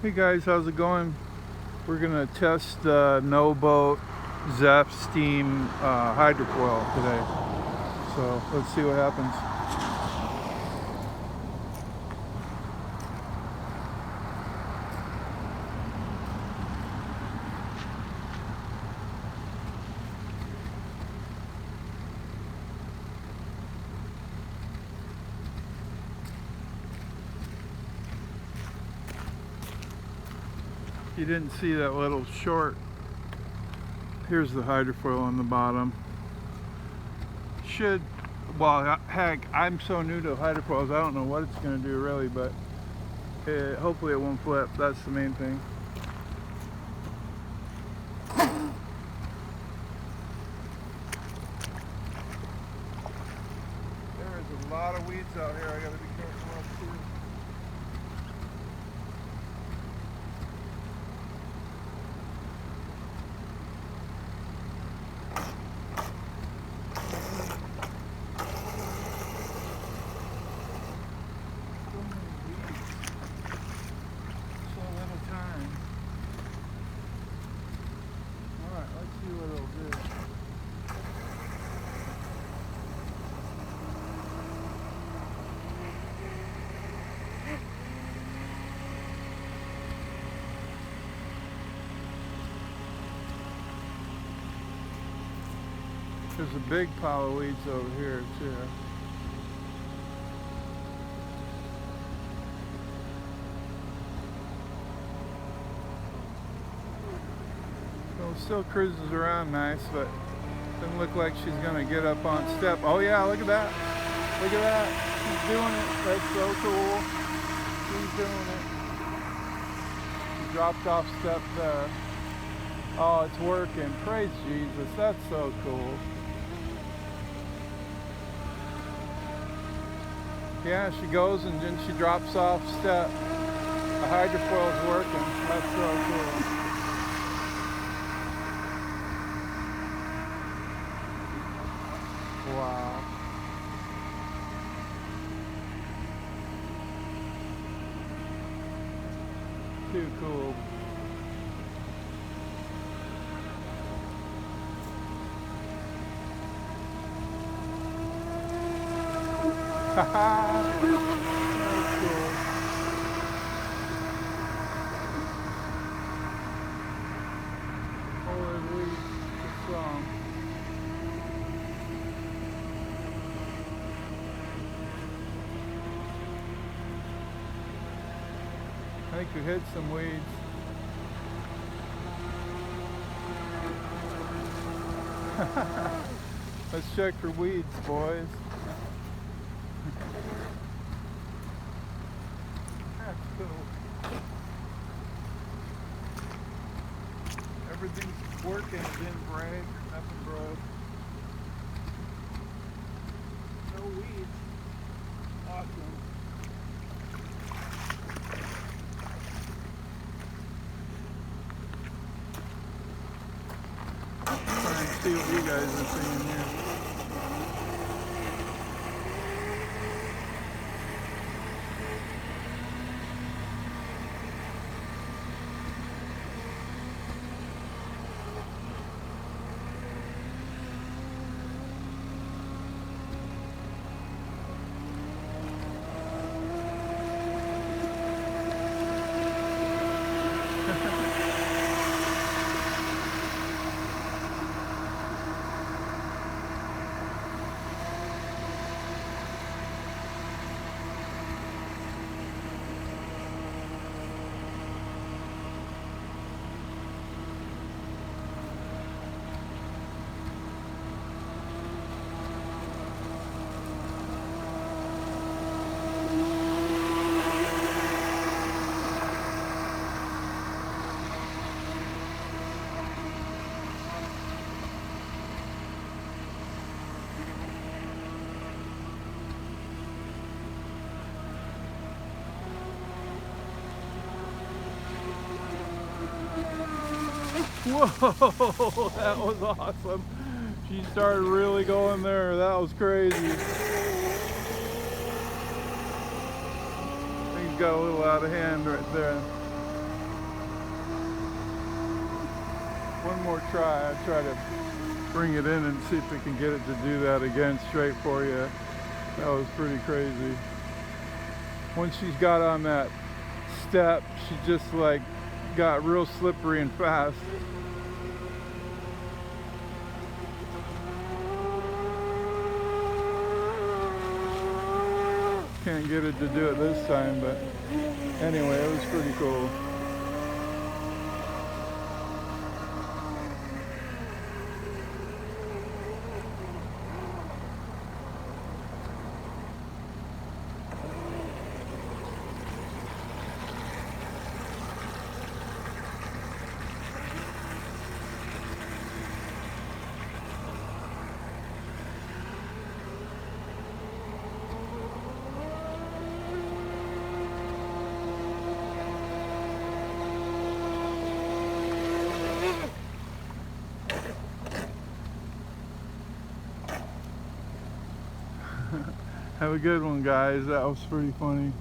Hey guys, how's it going? We're gonna test the No Boat Zef Steam hydrofoil today. So let's see what happens. You didn't see that little short. Here's the hydrofoil on the bottom. Well, heck, I'm so new to hydrofoils, I don't know what it's gonna do really, but hopefully it won't flip. That's the main thing. There is a lot of weeds out here. I gotta be careful of too. There's a big pile of weeds over here too. So it still cruises around nice, but doesn't look like she's gonna get up on step. Oh yeah, look at that. Look at that. She's doing it. That's so cool. She's doing it. She dropped off step there. Oh, it's working. Praise Jesus. That's so cool. Yeah, she goes and then she drops off step. The hydrofoil is working. That's so cool. Wow. Too cool. That's cool. Holy weed, it's strong. I think we hit some weeds. Let's check for weeds, boys. That's cool. Everything's working. It didn't break. Nothing broke. No weeds. Awesome. Trying to see what you guys are seeing here. Whoa, that was awesome. She started really going there. That was crazy. Things got a little out of hand right there. one more try. I'll try to bring it in and see if we can get it to do that again straight for you. That was pretty crazy. Once she's got on that step, she just like got real slippery and fast. Can't get it to do it this time, but anyway, it was pretty cool. Have a good one, guys. That was pretty funny.